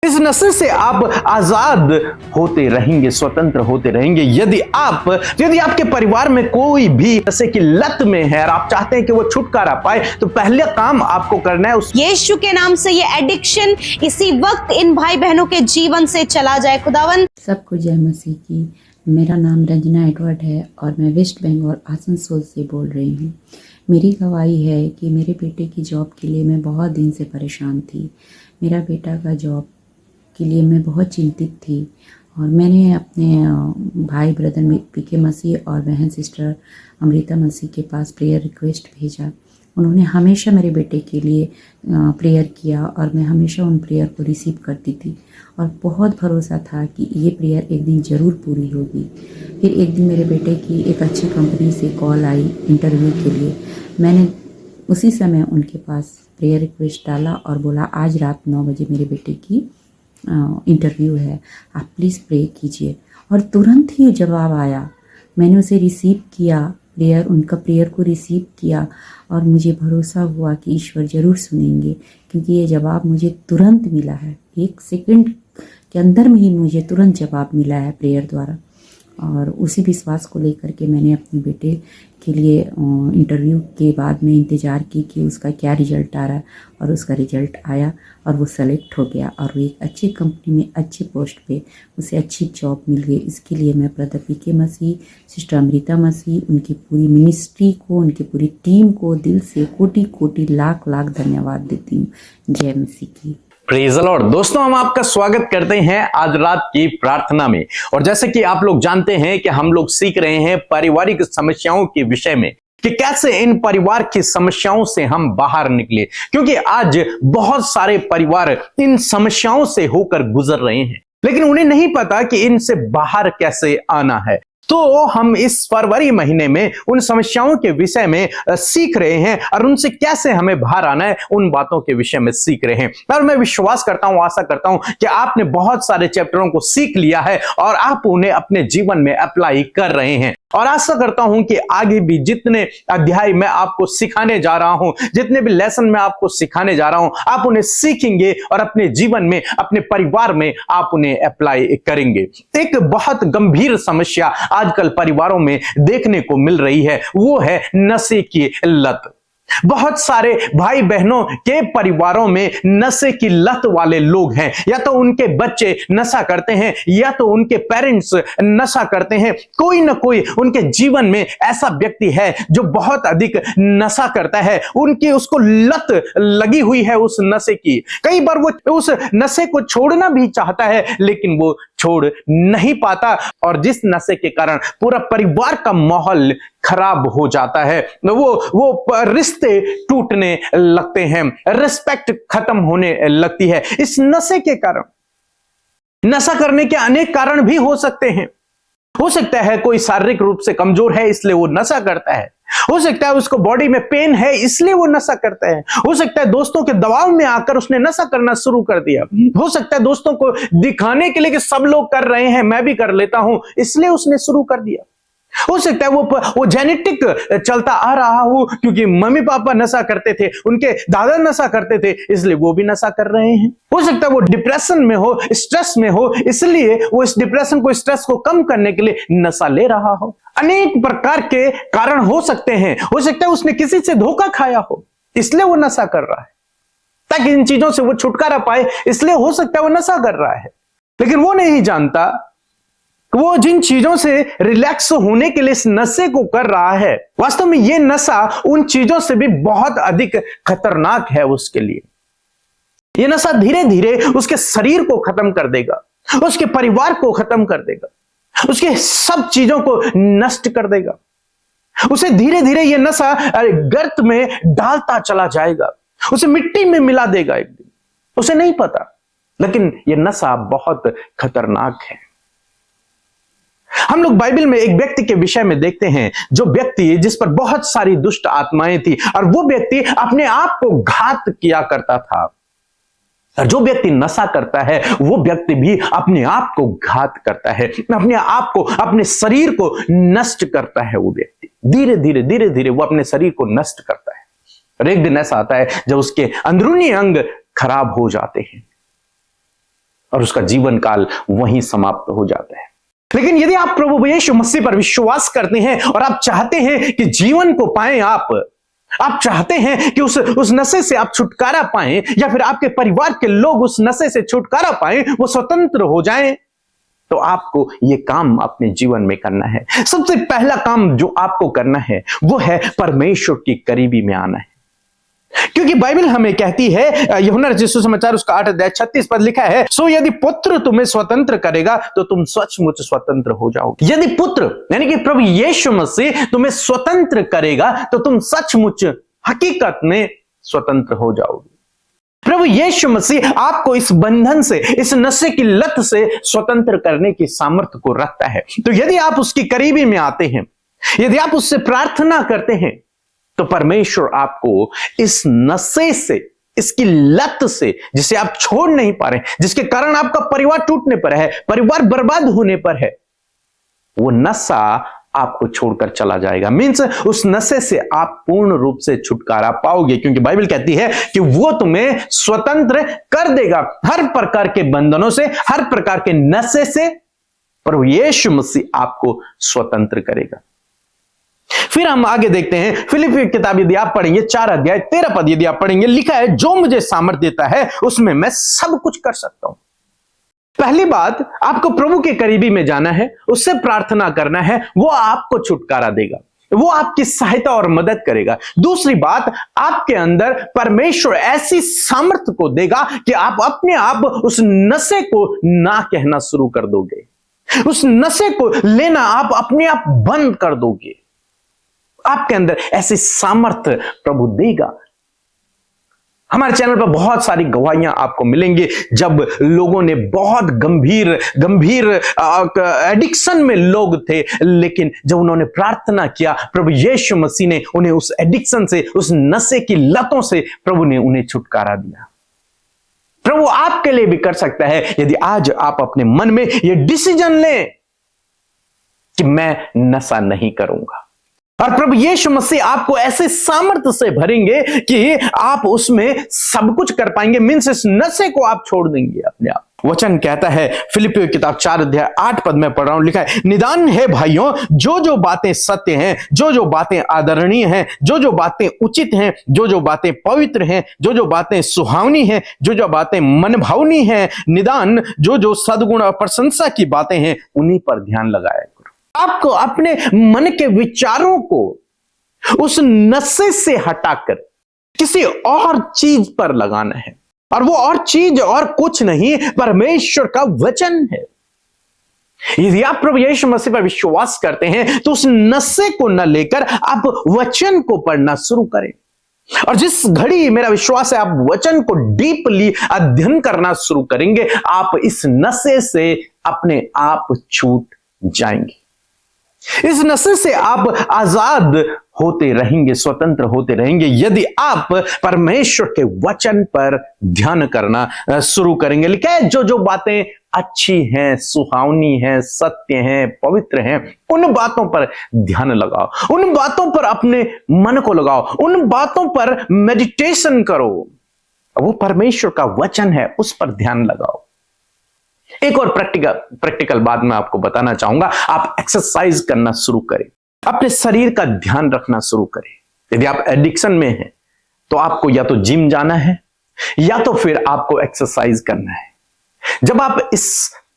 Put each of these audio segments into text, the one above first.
इस नशे से आप आजाद होते रहेंगे, स्वतंत्र होते रहेंगे। यदि आपके परिवार में कोई भी नशे की लत में है और आप चाहते हैं कि वो छुटकारा पाए, तो पहले काम आपको करना है यीशु के नाम से ये एडिक्शन इसी वक्त इन भाई बहनों के जीवन से चला जाए। खुदावन सबको जय मसीह की। मेरा नाम रंजना एडवर्ड है और मैं वेस्ट बंगाल आसनसोल से बोल रही हूँ। मेरी गवाही है कि मेरे बेटे की जॉब के लिए मैं बहुत दिन से परेशान थी। मेरा बेटा का जॉब के लिए मैं बहुत चिंतित थी और मैंने अपने भाई ब्रदर पीके मसीह और बहन सिस्टर अमृता मसीह के पास प्रेयर रिक्वेस्ट भेजा। उन्होंने हमेशा मेरे बेटे के लिए प्रेयर किया और मैं हमेशा उन प्रेयर को रिसीव करती थी और बहुत भरोसा था कि ये प्रेयर एक दिन ज़रूर पूरी होगी। फिर एक दिन मेरे बेटे की एक अच्छी कंपनी से कॉल आई इंटरव्यू के लिए। मैंने उसी समय उनके पास प्रेयर रिक्वेस्ट डाला और बोला आज रात 9 बजे मेरे बेटे की इंटरव्यू है, आप प्लीज़ प्रे कीजिए। और तुरंत ही जवाब आया। मैंने उसे रिसीव किया, उनका प्रेयर को रिसीव किया और मुझे भरोसा हुआ कि ईश्वर ज़रूर सुनेंगे, क्योंकि ये जवाब मुझे तुरंत मिला है। 1 सेकंड के अंदर में ही मुझे तुरंत जवाब मिला है प्रेयर द्वारा। और उसी विश्वास को लेकर के मैंने अपने बेटे के लिए इंटरव्यू के बाद में इंतज़ार की कि उसका क्या रिज़ल्ट आ रहा है, और उसका रिज़ल्ट आया और वो सेलेक्ट हो गया और वो एक अच्छी कंपनी में अच्छे पोस्ट पे उसे अच्छी जॉब मिल गई। इसके लिए मैं ब्रदर पीके मसीह, सिस्टर अमृता मसीह, उनकी पूरी मिनिस्ट्री को, उनकी पूरी टीम को दिल से कोटि कोटि लाख लाख धन्यवाद देती हूँ। जय मसीह की। Praise the Lord. दोस्तों, हम आपका स्वागत करते हैं आज रात की प्रार्थना में। और जैसे कि आप लोग जानते हैं कि हम लोग सीख रहे हैं पारिवारिक समस्याओं के विषय में कि कैसे इन परिवार की समस्याओं से हम बाहर निकले, क्योंकि आज बहुत सारे परिवार इन समस्याओं से होकर गुजर रहे हैं, लेकिन उन्हें नहीं पता कि इनसे बाहर कैसे आना है। तो हम इस फरवरी महीने में उन समस्याओं के विषय में सीख रहे हैं और उनसे कैसे हमें बाहर आना है, उन बातों के विषय में सीख रहे हैं। और मैं विश्वास करता हूं, आशा करता हूं कि आपने बहुत सारे चैप्टरों को सीख लिया है और आप उन्हें अपने जीवन में अप्लाई कर रहे हैं। और आशा करता हूं कि आगे भी जितने अध्याय मैं आपको सिखाने जा रहा हूं, जितने भी लेसन मैं आपको सिखाने जा रहा हूं, आप उन्हें सीखेंगे और अपने जीवन में, अपने परिवार में आप उन्हें अप्लाई करेंगे। एक बहुत गंभीर समस्या आजकल परिवारों में देखने को मिल रही है, वो है नशे की लत। बहुत सारे भाई बहनों के परिवारों में नशे की लत वाले लोग हैं। या तो उनके बच्चे नशा करते हैं या तो उनके पेरेंट्स नशा करते हैं। कोई ना कोई उनके जीवन में ऐसा व्यक्ति है जो बहुत अधिक नशा करता है। उसको लत लगी हुई है उस नशे की। कई बार वो उस नशे को छोड़ना भी चाहता है, लेकिन वो छोड़ नहीं पाता और जिस नशे के कारण पूरा परिवार का माहौल खराब हो जाता है। वो रिश्ते टूटने लगते हैं, रिस्पेक्ट खत्म होने लगती है इस नशे के कारण। नशा करने के अनेक कारण भी हो सकते हैं। हो सकता है कोई शारीरिक रूप से कमजोर है, इसलिए वो नशा करता है। हो सकता है उसको बॉडी में पेन है, इसलिए वो नशा करता है। हो सकता है दोस्तों के दबाव में आकर उसने नशा करना शुरू कर दिया। हो सकता है दोस्तों को दिखाने के लिए कि सब लोग कर रहे हैं, मैं भी कर लेता हूं, इसलिए उसने शुरू कर दिया। हो सकता है वो जेनेटिक चलता आ रहा हो, क्योंकि मम्मी पापा नशा करते थे, उनके दादा नशा करते थे, इसलिए वो भी नशा कर रहे हैं। हो सकता है वो डिप्रेशन में हो, स्ट्रेस में हो, इसलिए वो इस डिप्रेशन को, स्ट्रेस को कम करने के लिए नशा ले रहा हो। अनेक प्रकार के कारण हो सकते हैं। हो सकता है उसने किसी से धोखा खाया हो, इसलिए वो नशा कर रहा है, ताकि इन चीजों से वो छुटकारा पाए, इसलिए हो सकता है वो नशा कर रहा है। लेकिन वो नहीं जानता वो जिन चीजों से रिलैक्स होने के लिए इस नशे को कर रहा है, वास्तव में ये नशा उन चीजों से भी बहुत अधिक खतरनाक है उसके लिए। ये नशा धीरे धीरे उसके शरीर को खत्म कर देगा, उसके परिवार को खत्म कर देगा, उसके सब चीजों को नष्ट कर देगा। उसे धीरे धीरे ये नशा गर्त में डालता चला जाएगा, उसे मिट्टी में मिला देगा एक दिन। उसे नहीं पता, लेकिन ये नशा बहुत खतरनाक है। हम लोग बाइबल में एक व्यक्ति के विषय में देखते हैं, जो व्यक्ति जिस पर बहुत सारी दुष्ट आत्माएं थी, और वो व्यक्ति अपने आप को घात किया करता था। और जो व्यक्ति नशा करता है, वो व्यक्ति भी अपने आप को घात करता है, अपने आप को, अपने शरीर को नष्ट करता है। वो व्यक्ति धीरे धीरे वो अपने शरीर को नष्ट करता है। और एक दिन ऐसा आता है जब उसके अंदरूनी अंग खराब हो जाते हैं। और उसका जीवन काल वहीं समाप्त हो जाता है। लेकिन यदि आप प्रभु यीशु मसीह पर विश्वास करते हैं और आप चाहते हैं कि जीवन को पाएं, आप चाहते हैं कि उस नशे से आप छुटकारा पाएं, या फिर आपके परिवार के लोग उस नशे से छुटकारा पाएं, वो स्वतंत्र हो जाएं, तो आपको ये काम अपने जीवन में करना है। सबसे पहला काम जो आपको करना है वो है परमेश्वर की करीबी में आना है। क्योंकि बाइबल हमें कहती है, यूहन्ना रचित सुसमाचार उसका 8 अध्याय 36 पद लिखा है, सो यदि पुत्र तुम्हें स्वतंत्र करेगा तो तुम सचमुच स्वतंत्र हो जाओगे। यदि पुत्र यानी कि प्रभु यीशु मसीह तुम्हें स्वतंत्र करेगा तो तुम सचमुच हकीकत में स्वतंत्र हो जाओगे। प्रभु यीशु मसीह आपको इस बंधन से, इस नशे की लत से स्वतंत्र करने की सामर्थ्य को रखता है। तो यदि आप उसकी करीबी में आते हैं, यदि आप उससे प्रार्थना करते हैं, तो परमेश्वर आपको इस नशे से, इसकी लत से, जिसे आप छोड़ नहीं पा रहे, जिसके कारण आपका परिवार टूटने पर है, परिवार बर्बाद होने पर है, वो नशा आपको छोड़कर चला जाएगा। मीन्स उस नशे से आप पूर्ण रूप से छुटकारा पाओगे, क्योंकि बाइबल कहती है कि वो तुम्हें स्वतंत्र कर देगा हर प्रकार के बंधनों से, हर प्रकार के नशे से। प्रभु यीशु मसीह आपको स्वतंत्र करेगा। फिर हम आगे देखते हैं, फिलिप्पियों की किताब यदि आप पढ़ेंगे 4 अध्याय 13 पद यदि आप पढ़ेंगे, लिखा है, जो मुझे सामर्थ्य देता है उसमें मैं सब कुछ कर सकता हूं। पहली बात, आपको प्रभु के करीबी में जाना है, उससे प्रार्थना करना है, वो आपको छुटकारा देगा, वो आपकी सहायता और मदद करेगा। दूसरी बात, आपके अंदर परमेश्वर ऐसी सामर्थ्य को देगा कि आप अपने आप उस नशे को ना कहना शुरू कर दोगे, उस नशे को लेना आप अपने आप बंद कर दोगे। आपके अंदर ऐसी सामर्थ्य प्रभु देगा। हमारे चैनल पर बहुत सारी गवाहियां आपको मिलेंगी जब लोगों ने बहुत गंभीर एडिक्शन में लोग थे, लेकिन जब उन्होंने प्रार्थना किया, प्रभु यीशु मसीह ने उन्हें उस एडिक्शन से, उस नशे की लतों से प्रभु ने उन्हें छुटकारा दिया। प्रभु आपके लिए भी कर सकता है यदि आज आप अपने मन में यह डिसीजन लें कि मैं नशा नहीं करूंगा, और प्रभु यीशु मसीह आपको ऐसे सामर्थ्य से भरेंगे कि आप उसमें सब कुछ कर पाएंगे। मीन्स इस नशे को आप छोड़ देंगे अपने आप। वचन कहता है, फिलिप्पियों की किताब 4 अध्याय 8 पद में पढ़ रहा हूं, लिखा है, निदान है भाइयों, जो जो बातें सत्य हैं, जो जो बातें आदरणीय हैं, जो जो बातें उचित हैं, जो जो बातें पवित्र हैं, जो जो बातें सुहावनी हैं, जो जो बातें मनभावनी हैं, निदान जो जो सद्गुण और प्रशंसा की बातें हैं, उन्हीं पर ध्यान लगाया करो। आपको अपने मन के विचारों को उस नशे से हटाकर किसी और चीज पर लगाना है, और वो और चीज और कुछ नहीं, परमेश्वर का वचन है। यदि आप प्रभु यीशु मसीह पर विश्वास करते हैं तो उस नशे को न लेकर आप वचन को पढ़ना शुरू करें, और जिस घड़ी मेरा विश्वास है आप वचन को डीपली अध्ययन करना शुरू करेंगे, आप इस नशे से अपने आप छूट जाएंगे। इस नशे से आप आजाद होते रहेंगे, स्वतंत्र होते रहेंगे, यदि आप परमेश्वर के वचन पर ध्यान करना शुरू करेंगे। लिखा है, जो जो बातें अच्छी हैं, सुहावनी हैं, सत्य हैं, पवित्र हैं, उन बातों पर ध्यान लगाओ, उन बातों पर अपने मन को लगाओ, उन बातों पर मेडिटेशन करो। वो परमेश्वर का वचन है, उस पर ध्यान लगाओ। एक और प्रैक्टिकल बात मैं आपको बताना चाहूंगा, आप एक्सरसाइज करना शुरू करें, अपने शरीर का ध्यान रखना शुरू करें। यदि आप एडिक्शन में हैं तो आपको या तो जिम जाना है या तो फिर आपको एक्सरसाइज करना है। जब आप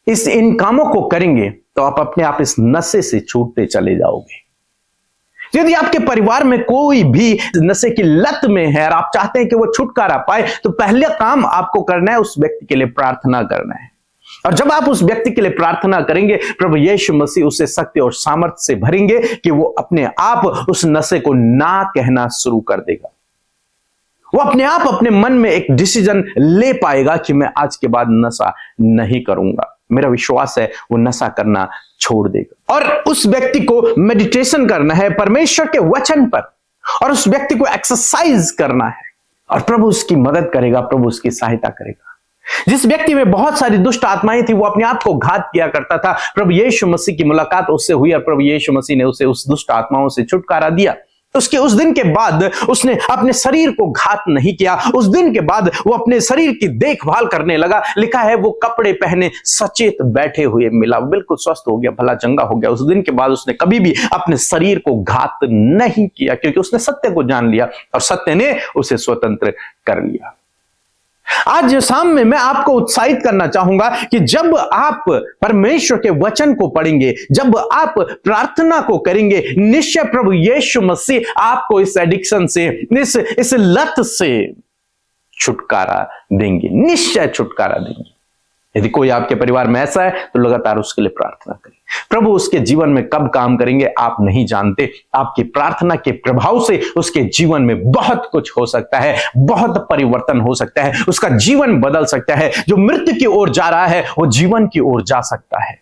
इन कामों को करेंगे तो आप अपने आप इस नशे से छूटते चले जाओगे। यदि आपके परिवार में कोई भी नशे की लत में है और आप चाहते हैं कि वो छुटकारा पाए, तो पहले काम आपको करना है उस व्यक्ति के लिए प्रार्थना करना है। और जब आप उस व्यक्ति के लिए प्रार्थना करेंगे, प्रभु यीशु मसीह उसे शक्ति और सामर्थ्य से भरेंगे कि वो अपने आप उस नशे को ना कहना शुरू कर देगा। वो अपने आप अपने मन में एक डिसीजन ले पाएगा कि मैं आज के बाद नशा नहीं करूंगा। मेरा विश्वास है वो नशा करना छोड़ देगा। और उस व्यक्ति को मेडिटेशन करना है परमेश्वर के वचन पर, और उस व्यक्ति को एक्सरसाइज करना है, और प्रभु उसकी मदद करेगा, प्रभु उसकी सहायता करेगा। जिस व्यक्ति में बहुत सारी दुष्ट आत्माएं थी, वो अपने आप को घात किया करता था, प्रभु यीशु मसीह की मुलाकात उससे हुई और प्रभु यीशु मसीह ने उसे उस दुष्ट आत्माओं से छुटकारा दिया। उसके उस दिन के बाद उसने अपने शरीर को घात नहीं किया। उस दिन के बाद वो अपने शरीर की देखभाल करने लगा। लिखा है वो कपड़े पहने सचेत बैठे हुए मिला, बिल्कुल स्वस्थ हो गया, भला चंगा हो गया। उस दिन के बाद उसने कभी भी अपने शरीर को घात नहीं किया, क्योंकि उसने सत्य को जान लिया और सत्य ने उसे स्वतंत्र कर लिया। आज शाम में मैं आपको उत्साहित करना चाहूंगा कि जब आप परमेश्वर के वचन को पढ़ेंगे, जब आप प्रार्थना को करेंगे, निश्चय प्रभु यीशु मसीह आपको इस एडिक्शन से, इस लत से छुटकारा देंगे, निश्चय छुटकारा देंगे। यदि कोई आपके परिवार में ऐसा है तो लगातार उसके लिए प्रार्थना करें। प्रभु उसके जीवन में कब काम करेंगे आप नहीं जानते। आपकी प्रार्थना के प्रभाव से उसके जीवन में बहुत कुछ हो सकता है, बहुत परिवर्तन हो सकता है, उसका जीवन बदल सकता है। जो मृत्यु की ओर जा रहा है वो जीवन की ओर जा सकता है,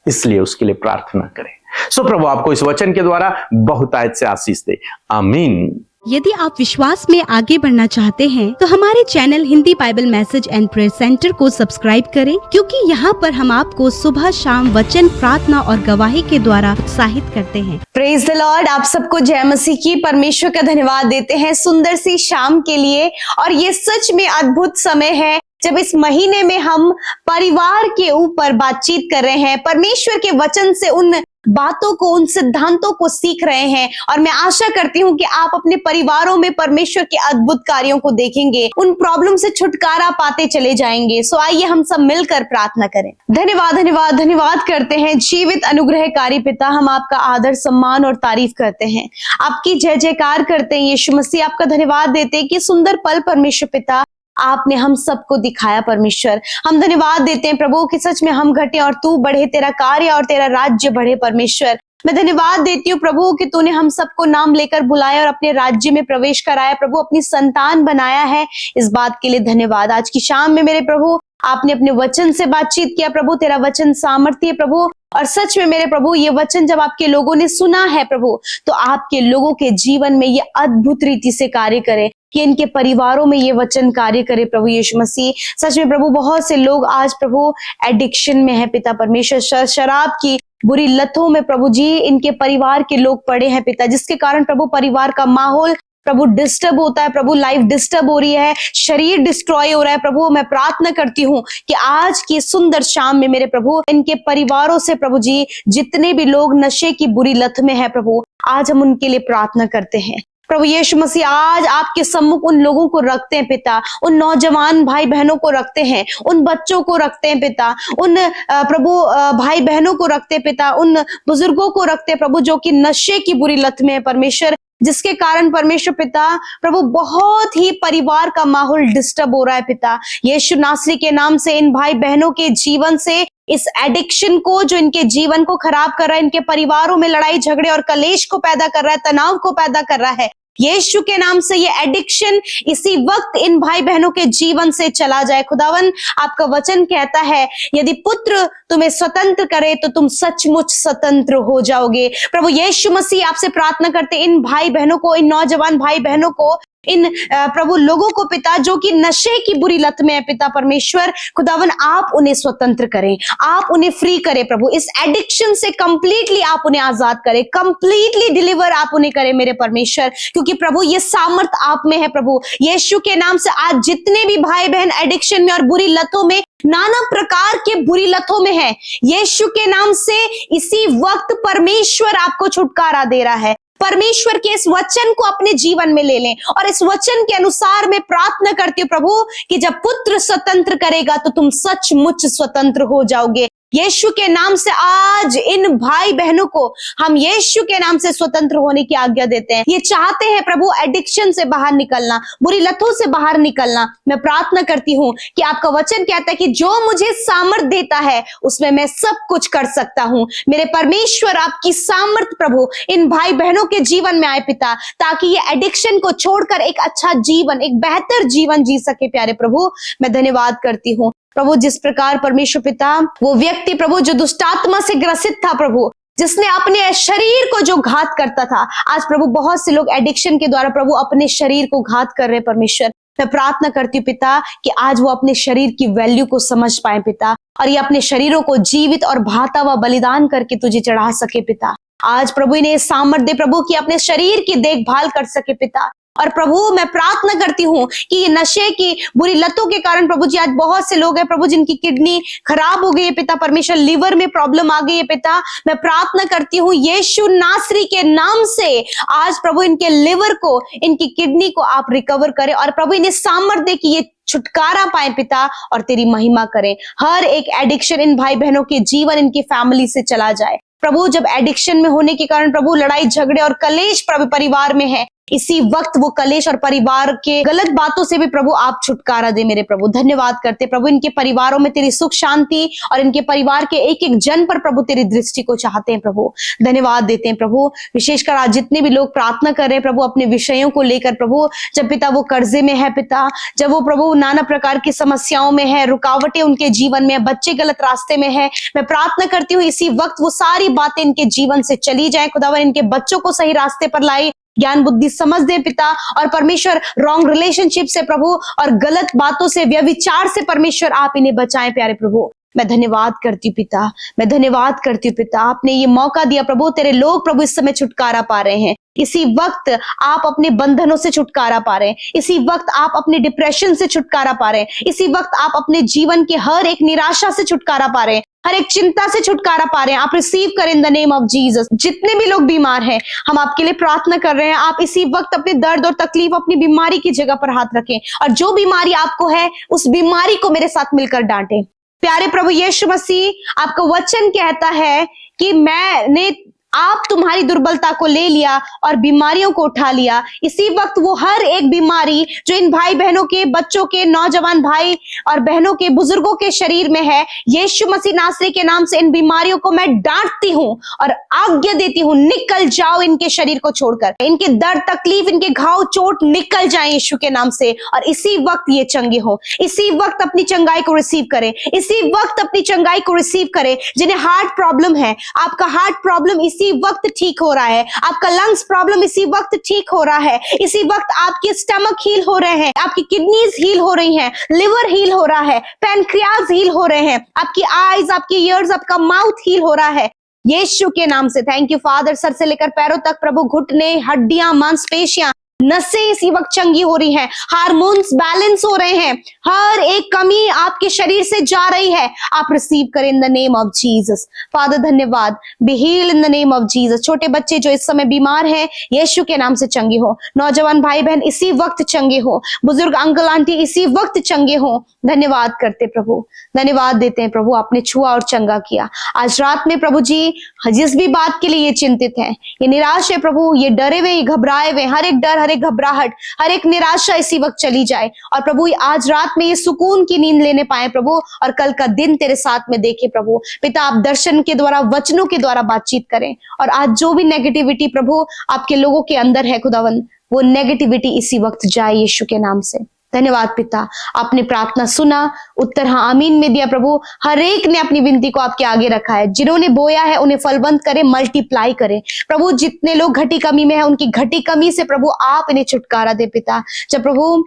इसलिए उसके लिए प्रार्थना करें। सो प्रभु आपको इस वचन के द्वारा बहुतायत से आशीष दे। आमीन। यदि आप विश्वास में आगे बढ़ना चाहते हैं तो हमारे channel Hindi Bible message and prayer centre को सब्सक्राइब करें, क्योंकि यहाँ पर हम आपको सुबह शाम वचन, प्रार्थना और गवाही के द्वारा उत्साहित करते हैं। Praise the Lord. आप सबको जय मसीह की। परमेश्वर का धन्यवाद देते हैं सुंदर सी शाम के लिए। और ये सच में अद्भुत समय है जब इस महीने में हम परिवार के ऊपर बातचीत कर रहे हैं, परमेश्वर के वचन से उन बातों को, उन सिद्धांतों को सीख रहे हैं। और मैं आशा करती हूँ कि आप अपने परिवारों में परमेश्वर के अद्भुत कार्यों को देखेंगे, उन प्रॉब्लम से छुटकारा पाते चले जाएंगे। सो आइए हम सब मिलकर प्रार्थना करें। धन्यवाद धन्यवाद धन्यवाद करते हैं जीवित अनुग्रहकारी पिता, हम आपका आदर, सम्मान और तारीफ करते हैं, आपकी जय जयकार करते हैं। यीशु मसीह आपका धन्यवाद देते हैं कि सुंदर पल परमेश्वर पिता आपने हम सबको दिखाया। परमेश्वर हम धन्यवाद देते हैं प्रभु कि सच में हम घटे और तू बढ़े, तेरा कार्य और तेरा राज्य बढ़े। परमेश्वर मैं धन्यवाद देती हूँ प्रभु कि तूने हम सबको नाम लेकर बुलाया और अपने राज्य में प्रवेश कराया, प्रभु अपनी संतान बनाया है। इस बात के लिए धन्यवाद। आज की शाम में मेरे प्रभु आपने अपने वचन से बातचीत किया प्रभु, तेरा वचन सामर्थ्य प्रभु। और सच में मेरे प्रभु ये वचन जब आपके लोगों ने सुना है प्रभु, तो आपके लोगों के जीवन में ये अद्भुत रीति से कार्य करे, कि इनके परिवारों में ये वचन कार्य करे प्रभु यीशु मसीह। सच में प्रभु बहुत से लोग आज प्रभु एडिक्शन में है पिता परमेश्वर, शराब की बुरी लतों में प्रभु जी इनके परिवार के लोग पड़े हैं पिता, जिसके कारण प्रभु परिवार का माहौल प्रभु डिस्टर्ब होता है प्रभु, लाइफ डिस्टर्ब हो रही है, शरीर डिस्ट्रॉय हो रहा है प्रभु। मैं प्रार्थना करती हूँ कि आज की सुंदर शाम में मेरे प्रभु इनके परिवारों से प्रभु जी जितने भी लोग नशे की बुरी लत में है प्रभु, आज हम उनके लिए प्रार्थना करते हैं प्रभु यीशु मसीह। आज आपके सम्मुख उन लोगों को रखते हैं पिता, उन नौजवान भाई बहनों को रखते हैं, उन बच्चों को रखते हैं पिता, उन प्रभु भाई बहनों को रखते हैं पिता, उन बुजुर्गों को रखते हैं प्रभु जो कि नशे की बुरी लत में है परमेश्वर, जिसके कारण परमेश्वर पिता प्रभु बहुत ही परिवार का माहौल डिस्टर्ब हो रहा है पिता। यीशु नासरी के नाम से इन भाई बहनों के जीवन से, इस एडिक्शन को जो इनके जीवन को खराब कर रहा है, इनके परिवारों में लड़ाई झगड़े और कलेश को पैदा कर रहा है, तनाव को पैदा कर रहा है, यीशु के नाम से ये एडिक्शन इसी वक्त इन भाई बहनों के जीवन से चला जाए। खुदावन आपका वचन कहता है यदि पुत्र तुम्हें स्वतंत्र करे तो तुम सचमुच स्वतंत्र हो जाओगे। प्रभु यीशु मसीह आपसे प्रार्थना करते इन भाई बहनों को, इन नौजवान भाई बहनों को, इन प्रभु लोगों को पिता जो कि नशे की बुरी लत में है पिता परमेश्वर, खुदावन आप उन्हें स्वतंत्र करें, आप उन्हें फ्री करें प्रभु, इस एडिक्शन से कंप्लीटली आप उन्हें आजाद करें, कंप्लीटली डिलीवर आप उन्हें करें मेरे परमेश्वर, क्योंकि प्रभु ये सामर्थ आप में है प्रभु। यीशु के नाम से आज जितने भी भाई बहन एडिक्शन में और बुरी लतों में, नाना प्रकार के बुरी लतों में है, यीशु के नाम से इसी वक्त परमेश्वर आपको छुटकारा दे रहा है। परमेश्वर के इस वचन को अपने जीवन में ले लें और इस वचन के अनुसार मैं प्रार्थना करती हूँ प्रभु कि जब पुत्र स्वतंत्र करेगा तो तुम सचमुच स्वतंत्र हो जाओगे। यीशु के नाम से आज इन भाई बहनों को हम यीशु के नाम से स्वतंत्र होने की आज्ञा देते हैं। ये चाहते हैं प्रभु एडिक्शन से बाहर निकलना, बुरी लतों से बाहर निकलना। मैं प्रार्थना करती हूँ कि आपका वचन कहता है कि जो मुझे सामर्थ देता है उसमें मैं सब कुछ कर सकता हूँ। मेरे परमेश्वर आपकी सामर्थ प्रभु इन भाई बहनों के जीवन में आए पिता, ताकि ये एडिक्शन को छोड़कर एक अच्छा जीवन, एक बेहतर जीवन जी सके। प्यारे प्रभु मैं धन्यवाद करती हूँ प्रभु, जिस प्रकार परमेश्वर पिता वो व्यक्ति प्रभु जो दुष्टात्मा से ग्रसित था प्रभु, जिसने अपने शरीर को जो घात करता था, आज प्रभु बहुत से लोग एडिक्शन के द्वारा प्रभु अपने शरीर को घात कर रहे परमेश्वर। मैं प्रार्थना करती हूँ पिता कि आज वो अपने शरीर की वैल्यू को समझ पाए पिता, और ये अपने शरीरों को जीवित और भाता हुआ बलिदान करके तुझे चढ़ा सके पिता। आज प्रभु इन्हें सामर्थ्य दे प्रभु कि अपने शरीर की देखभाल कर सके पिता। और प्रभु मैं प्रार्थना करती हूँ कि ये नशे की बुरी लतों के कारण प्रभु जी आज बहुत से लोग हैं प्रभु जिनकी किडनी खराब हो गई है पिता परमेश्वर, लिवर में प्रॉब्लम आ गई है पिता। मैं प्रार्थना करती हूँ यीशु नासरी के नाम से आज प्रभु इनके लिवर को, इनकी किडनी को आप रिकवर करें और प्रभु इन्हें सामर्थ्य दे कि ये छुटकारा पाए पिता और तेरी महिमा करें। हर एक एडिक्शन इन भाई बहनों के जीवन, इनकी फैमिली से चला जाए प्रभु। जब एडिक्शन में होने के कारण प्रभु लड़ाई झगड़े और कलेश प्रभु परिवार में है, इसी वक्त वो कलेश और परिवार के गलत बातों से भी प्रभु आप छुटकारा दे मेरे प्रभु। धन्यवाद करते प्रभु, इनके परिवारों में तेरी सुख शांति और इनके परिवार के एक एक जन पर प्रभु तेरी दृष्टि को चाहते हैं प्रभु। धन्यवाद देते हैं प्रभु। विशेषकर आज जितने भी लोग प्रार्थना कर रहे हैं प्रभु अपने विषयों को लेकर प्रभु, जब पिता वो कर्जे में है पिता, जब वो प्रभु नाना प्रकार की समस्याओं में है, रुकावटें उनके जीवन में है, बच्चे गलत रास्ते में है, मैं प्रार्थना करती हूँ इसी वक्त वो सारी बातें इनके जीवन से चली जाए खुदावन। इनके बच्चों को सही रास्ते पर लाई, ज्ञान बुद्धि समझ दे पिता। और परमेश्वर रॉन्ग रिलेशनशिप से प्रभु और गलत बातों से, व्यभिचार से परमेश्वर आप इन्हें बचाएं प्यारे प्रभु। मैं धन्यवाद करती हूँ पिता, मैं धन्यवाद करती हूँ पिता। आपने ये मौका दिया प्रभु, तेरे लोग प्रभु इस समय छुटकारा पा रहे हैं। इसी वक्त आप अपने बंधनों से छुटकारा पा रहे हैं, इसी वक्त आप अपने डिप्रेशन से छुटकारा पा रहे हैं, इसी वक्त आप अपने जीवन के हर एक निराशा से छुटकारा पा रहे हैं, हर एक चिंता से छुटकारा पा रहे हैं। आप रिसीव करें in the name of Jesus. जितने भी लोग बीमार हैं हम आपके लिए प्रार्थना कर रहे हैं, आप इसी वक्त अपने दर्द और तकलीफ, अपनी बीमारी की जगह पर हाथ रखें और जो बीमारी आपको है उस बीमारी को मेरे साथ मिलकर डांटें। प्यारे प्रभु यीशु मसीह, आपका वचन कहता है कि मैंने आप तुम्हारी दुर्बलता को ले लिया और बीमारियों को उठा लिया। इसी वक्त वो हर एक बीमारी जो इन भाई बहनों के, बच्चों के, नौजवान भाई और बहनों के, बुजुर्गों के शरीर में है, यीशु मसीह नासरी के नाम से इन बीमारियों को मैं डांटती हूँ और आज्ञा देती हूँ, निकल जाओ इनके शरीर को छोड़कर। इनके दर्द तकलीफ, इनके घाव चोट निकल जाए यीशु के नाम से और इसी वक्त ये चंगे हो। इसी वक्त अपनी चंगाई को रिसीव करें, इसी वक्त अपनी चंगाई को रिसीव करें। जिन्हें हार्ट प्रॉब्लम है, आपका हार्ट प्रॉब्लम इसी वक्त ठीक हो रहा है, आपका लंग्स प्रॉब्लम इसी वक्त ठीक हो रहा है, इसी वक्त आपके स्टमक हील हो रहे हैं, आपकी किडनीज हील हो रही हैं, लिवर हील हो रहा है, पैनक्रियाज हील हो रहे हैं, आपकी आईज, आपकी ईयर्स, आपका माउथ हील हो रहा है यीशु के नाम से। Thank you father. सर से लेकर पैरों तक प्रभु, घुटने, हड्डियां, मांसपेशियां, नसें इसी वक्त चंगी हो रही हैं, हार्मोन्स बैलेंस हो रहे हैं, हर एक कमी आपके शरीर से जा रही है। आप रिसीव करें in the name of Jesus. Father धन्यवाद। Be heal in the name of Jesus. छोटे बच्चे जो इस समय बीमार हैं यीशु के नाम से चंगे हो, नौजवान भाई बहन इसी वक्त चंगे हो, बुजुर्ग अंकल आंटी इसी वक्त चंगे हो। धन्यवाद करते प्रभु, धन्यवाद देते हैं प्रभु, आपने छुआ और चंगा किया। आज रात में प्रभु जी जिस भी बात के लिए ये चिंतित है, ये निराश है प्रभु, ये डरे हुए, ये घबराए हुए, हर एक डर, हर एक घबराहट, हर एक निराशा इसी वक्त चली जाए और प्रभु आज रात में ये सुकून की नींद लेने पाए प्रभु और कल का दिन तेरे साथ में देखे प्रभु। पिता आप दर्शन के द्वारा, वचनों के द्वारा बातचीत करें और आज जो भी नेगेटिविटी प्रभु आपके लोगों के अंदर है खुदावन, वो नेगेटिविटी इसी वक्त जाए यीशु के नाम से। धन्यवाद पिता, आपने प्रार्थना सुना, उत्तर हाँ आमीन में दिया प्रभु। हर एक ने अपनी विनती को आपके आगे रखा है, जिन्होंने बोया है उन्हें फलवंत करे, मल्टीप्लाई करे प्रभु। जितने लोग घटी कमी में है उनकी घटी कमी से प्रभु आप इन्हें छुटकारा दे पिता। जब प्रभु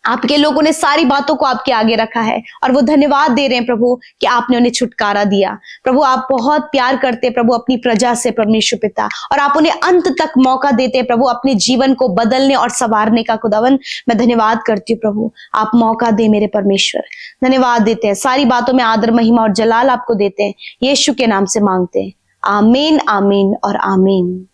आपके लोगों ने सारी बातों को आपके आगे रखा है और वो धन्यवाद दे रहे हैं प्रभु कि आपने उन्हें छुटकारा दिया। प्रभु आप बहुत प्यार करते हैं प्रभु अपनी प्रजा से परमेश्वर पिता, और आप उन्हें अंत तक मौका देते हैं प्रभु अपने जीवन को बदलने और संवारने का। खुदावन मैं धन्यवाद करती हूँ प्रभु, आप मौका दे मेरे परमेश्वर। धन्यवाद देते हैं, सारी बातों में आदर महिमा और जलाल आपको देते हैं, यीशु के नाम से मांगते हैं। आमीन, आमीन और आमीन।